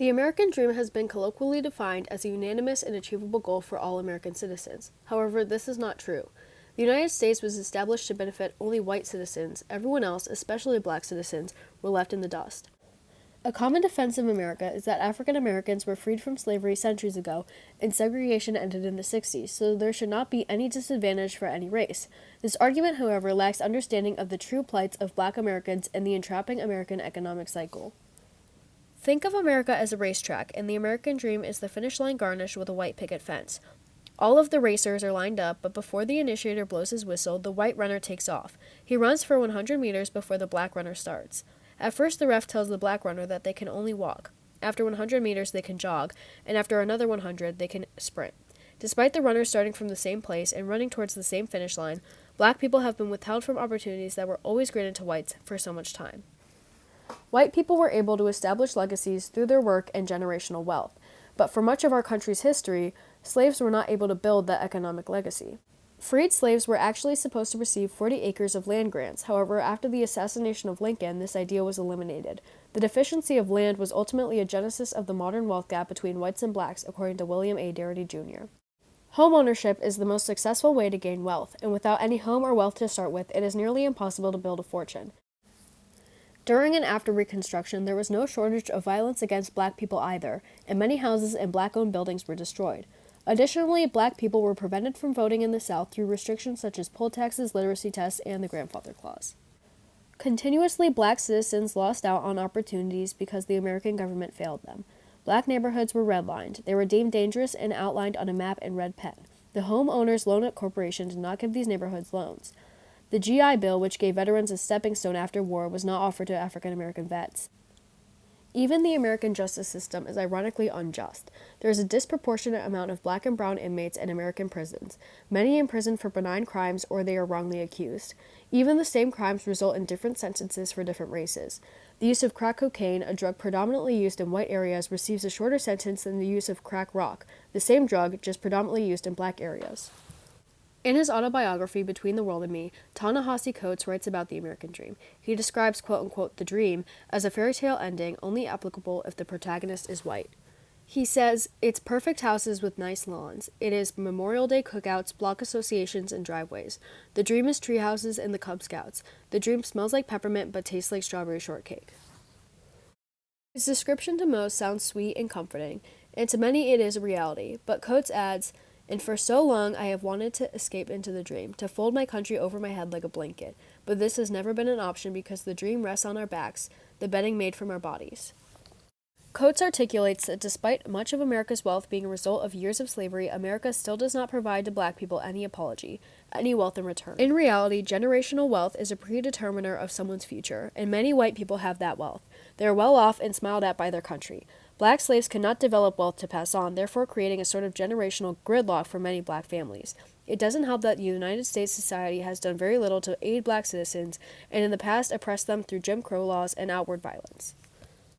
The American dream has been colloquially defined as a unanimous and achievable goal for all American citizens. However, this is not true. The United States was established to benefit only white citizens. Everyone else, especially black citizens, were left in the dust. A common defense of America is that African Americans were freed from slavery centuries ago, and segregation ended in the 60s, so there should not be any disadvantage for any race. This argument, however, lacks understanding of the true plights of black Americans and the entrapping American economic cycle. Think of America as a racetrack, and the American dream is the finish line garnished with a white picket fence. All of the racers are lined up, but before the initiator blows his whistle, the white runner takes off. He runs for 100 meters before the black runner starts. At first, the ref tells the black runner that they can only walk. After 100 meters, they can jog, and after another 100, they can sprint. Despite the runners starting from the same place and running towards the same finish line, black people have been withheld from opportunities that were always granted to whites for so much time. White people were able to establish legacies through their work and generational wealth, but for much of our country's history, slaves were not able to build that economic legacy. Freed slaves were actually supposed to receive 40 acres of land grants. However, after the assassination of Lincoln, this idea was eliminated. The deficiency of land was ultimately a genesis of the modern wealth gap between whites and blacks, according to William A. Darity Jr. Home ownership is the most successful way to gain wealth, and without any home or wealth to start with, it is nearly impossible to build a fortune. During and after Reconstruction, there was no shortage of violence against black people either, and many houses and black-owned buildings were destroyed. Additionally, black people were prevented from voting in the South through restrictions such as poll taxes, literacy tests, and the grandfather clause. Continuously, black citizens lost out on opportunities because the American government failed them. Black neighborhoods were redlined. They were deemed dangerous and outlined on a map in red pen. The Homeowners Loan Corporation did not give these neighborhoods loans. The GI Bill, which gave veterans a stepping stone after war, was not offered to African American vets. Even the American justice system is ironically unjust. There is a disproportionate amount of black and brown inmates in American prisons, many in prison for benign crimes or they are wrongly accused. Even the same crimes result in different sentences for different races. The use of crack cocaine, a drug predominantly used in white areas, receives a shorter sentence than the use of crack rock, the same drug, just predominantly used in black areas. In his autobiography, Between the World and Me, Ta-Nehisi Coates writes about the American dream. He describes, quote-unquote, the dream as a fairy tale ending only applicable if the protagonist is white. He says, it's perfect houses with nice lawns. It is Memorial Day cookouts, block associations, and driveways. The dream is tree houses and the Cub Scouts. The dream smells like peppermint but tastes like strawberry shortcake. His description to most sounds sweet and comforting, and to many it is a reality, but Coates adds, and for so long I have wanted to escape into the dream, to fold my country over my head like a blanket. But this has never been an option because the dream rests on our backs, the bedding made from our bodies. Coates articulates that despite much of America's wealth being a result of years of slavery, America still does not provide to black people any apology, any wealth in return. In reality, generational wealth is a predeterminer of someone's future, and many white people have that wealth. They are well off and smiled at by their country. Black slaves cannot develop wealth to pass on, therefore creating a sort of generational gridlock for many black families. It doesn't help that the United States society has done very little to aid black citizens, and in the past oppressed them through Jim Crow laws and outward violence.